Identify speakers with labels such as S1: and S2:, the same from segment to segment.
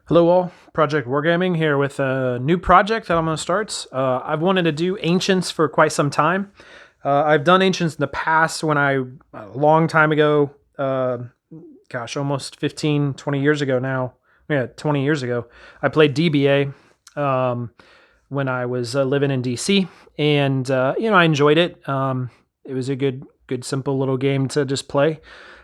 S1: Hello all, Project Wargaming here with a new project that I'm going to start. I've wanted to do Ancients for quite some time. I've done Ancients in the past a long time ago, almost 15, 20 years ago now. Yeah, 20 years ago. I played DBA when I was living in DC, and I enjoyed it. It was a good, simple little game to just play.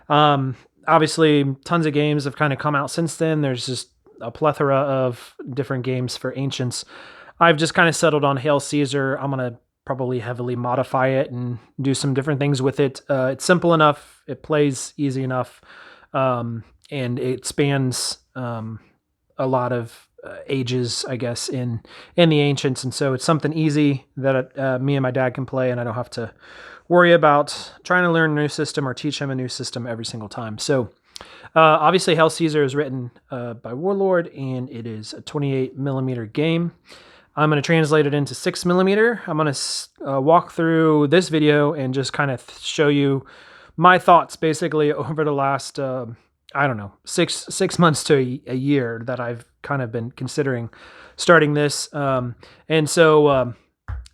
S1: Obviously, tons of games have kind of come out since then. There's just a plethora of different games for Ancients. I've just kind of settled on Hail Caesar. I'm going to probably heavily modify it and do some different things with it. It's simple enough. It plays easy enough. And it spans a lot of ages, I guess, in the Ancients. And so it's something easy that me and my dad can play, and I don't have to worry about trying to learn a new system or teach him a new system every single time. So obviously, Hail Caesar is written by Warlord, and it is a 28 millimeter game. I'm going to translate it into 6 millimeter. I'm going to walk through this video and just kind of show you my thoughts basically over the last, 6 months to a year that I've kind of been considering starting this.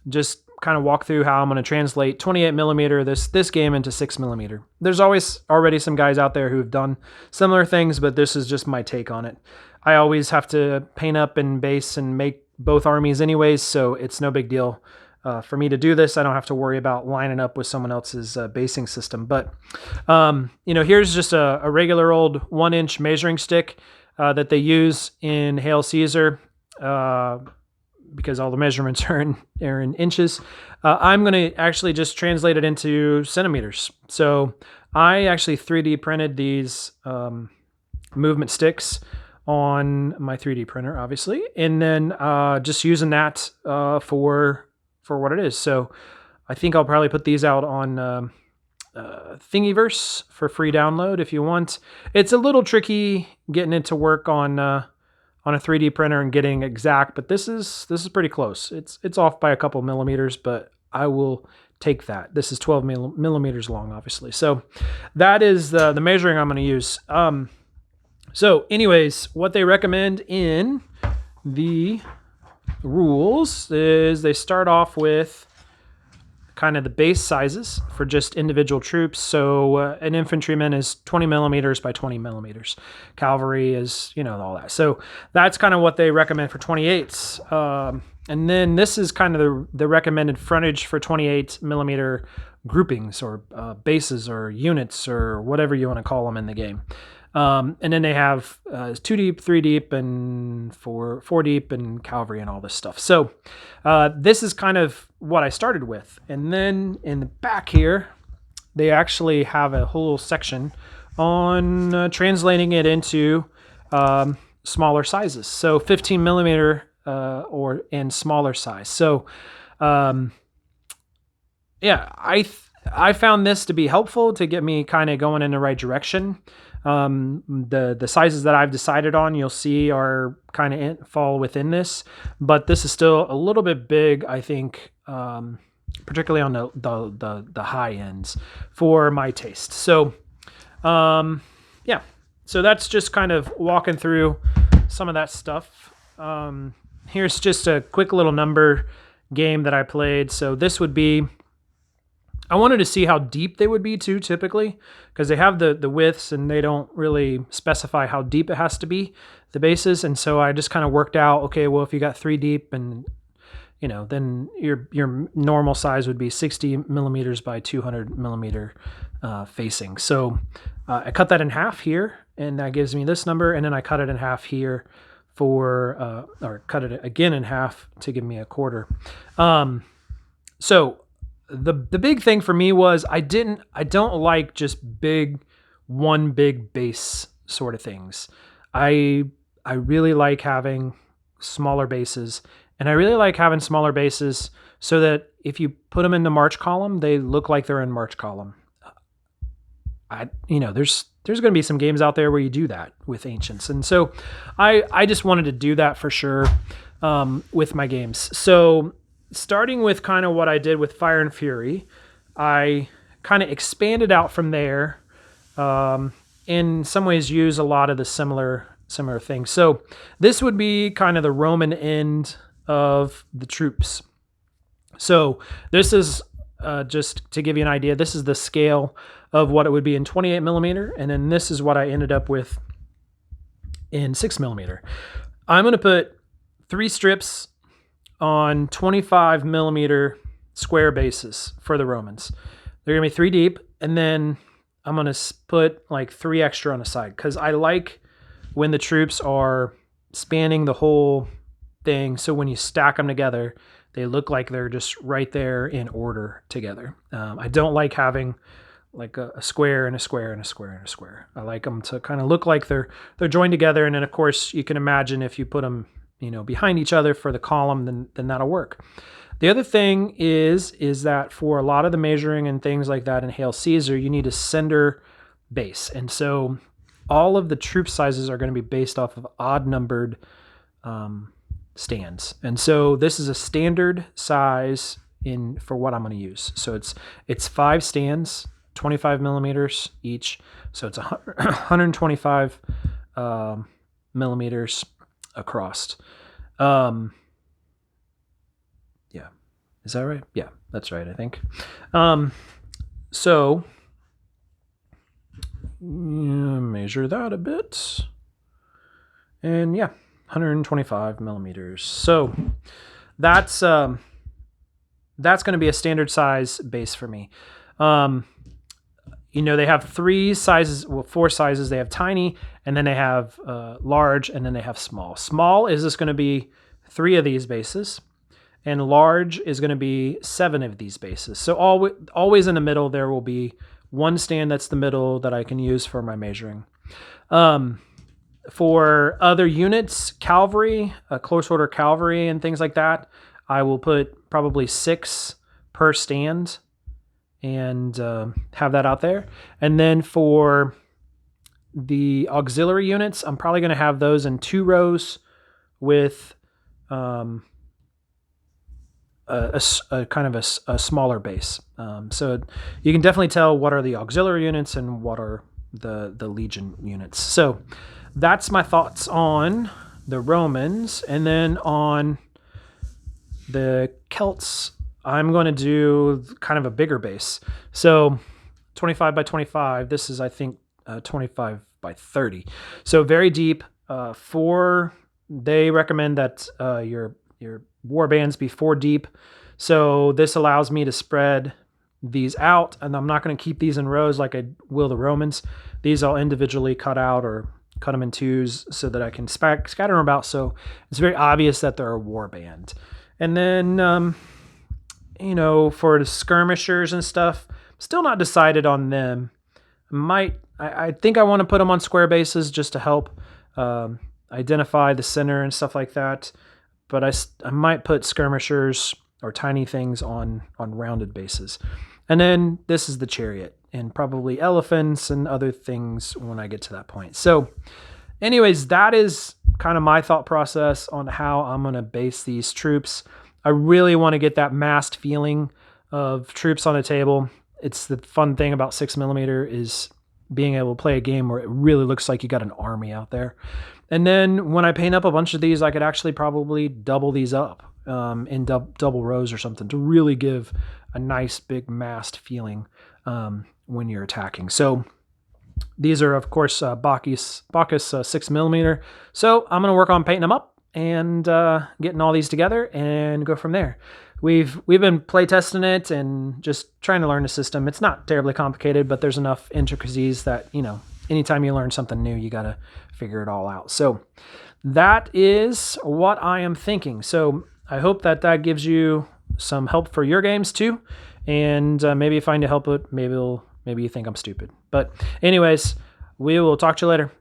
S1: Just kind of walk through how I'm going to translate 28 millimeter this game into 6 millimeter. There's already some guys out there who have done similar things, but this is just my take on it. I always have to paint up and base and make both armies anyways, so it's no big deal for me to do this. I don't have to worry about lining up with someone else's basing system. But here's just a regular old 1-inch measuring stick that they use in Hail Caesar. Because all the measurements are in inches. I'm going to actually just translate it into centimeters. So I actually 3D printed these movement sticks on my 3D printer, obviously, and then just using that for what it is. So I think I'll probably put these out on Thingiverse for free download if you want. It's a little tricky getting it to work on a 3D printer and getting exact, but this is pretty close. It's off by a couple millimeters, but I will take that. This is 12 millimeters long, obviously. So that is the measuring I'm going to use. So anyways, what they recommend in the rules is they start off with kind of the base sizes for just individual troops. So an infantryman is 20 millimeters by 20 millimeters. Cavalry is, all that. So that's kind of what they recommend for 28s. And then this is kind of the recommended frontage for 28 millimeter groupings or bases or units or whatever you want to call them in the game. And then they have 2 deep, 3 deep, and 4 deep, and cavalry and all this stuff. So this is kind of what I started with. And then in the back here, they actually have a whole section on translating it into smaller sizes. So 15 millimeter or in smaller size. So I found this to be helpful to get me kind of going in the right direction. The sizes that I've decided on, you'll see, are kind of fall within this, but this is still a little bit big, I think, particularly on the high ends for my taste. So, so that's just kind of walking through some of that stuff. Here's just a quick little number game that I played. So this would be, I wanted to see how deep they would be too, typically, because they have the widths and they don't really specify how deep it has to be, the bases. And so I just kind of worked out, okay, well, if you got 3 deep and, then your normal size would be 60 millimeters by 200 millimeter facing. So I cut that in half here, and that gives me this number. And then I cut it in half here or cut it again in half to give me a quarter. So the big thing for me was I don't like just one big base sort of things. I really like having smaller bases, and I really like having smaller bases so that if you put them in the march column, they look like they're in march column. There's going to be some games out there where you do that with Ancients, and so I just wanted to do that for sure with my games. So starting with kind of what I did with Fire and Fury, I kind of expanded out from there. In some ways use a lot of the similar similar thing. So this would be kind of the Roman end of the troops. So this is just to give you an idea, this is the scale of what it would be in 28 millimeter. And then this is what I ended up with in 6 millimeter. I'm going to put 3 strips on 25 millimeter square bases for the Romans. They're going to be 3 deep. And then I'm going to put like 3 extra on the side, because I like when the troops are spanning the whole thing. So when you stack them together, they look like they're just right there in order together. I don't like having like a square and a square and a square and a square. I like them to kind of look like they're joined together. And then of course you can imagine if you put them, behind each other for the column, then that'll work. The other thing is that for a lot of the measuring and things like that in Hail Caesar, you need a cinder base. And so all of the troop sizes are going to be based off of odd numbered stands. And so this is a standard size for what I'm going to use. So it's 5 stands, 25 millimeters each. So it's 125 millimeters across. Yeah. Is that right? Yeah, that's right, I think. So measure that a bit. And yeah, 125 millimeters. So that's going to be a standard size base for me. They have 3 sizes, 4 sizes. They have tiny, and then they have large, and then they have small. Small is just going to be 3 of these bases, and large is going to be 7 of these bases. So always in the middle, there will be one stand that's the middle that I can use for my measuring. For other units, cavalry, close order cavalry and things like that, I will put probably 6 per stand and have that out there. And then for the auxiliary units, I'm probably going to have those in 2 rows with a kind of a smaller base. So you can definitely tell what are the auxiliary units and what are the legion units. So that's my thoughts on the Romans. And then on the Celts, I'm going to do kind of a bigger base. So 25 by 25, this is, I think, 25 by 30. So very deep. They recommend that your war bands be 4 deep. So this allows me to spread these out, and I'm not going to keep these in rows like I will the Romans. These I'll individually cut out or cut them in 2s so that I can scatter them about. So it's very obvious that they're a war band. And then, for the skirmishers and stuff, still not decided on them. I think I want to put them on square bases just to help identify the center and stuff like that. But I might put skirmishers or tiny things on rounded bases. And then this is the chariot, and probably elephants and other things when I get to that point. So anyways, that is kind of my thought process on how I'm going to base these troops. I really want to get that massed feeling of troops on a table. It's the fun thing about 6 millimeter is being able to play a game where it really looks like you got an army out there. And then when I paint up a bunch of these, I could actually probably double these up in double rows or something to really give a nice big massed feeling when you're attacking. So these are, of course, Bacchus 6 millimeter. So I'm going to work on painting them up and getting all these together and go from there. We've been play testing it and just trying to learn the system. It's not terribly complicated, but there's enough intricacies that, anytime you learn something new, you got to figure it all out. So that is what I am thinking. So I hope that gives you some help for your games too. And maybe you find it helpful. Maybe you think I'm stupid. But anyways, we will talk to you later.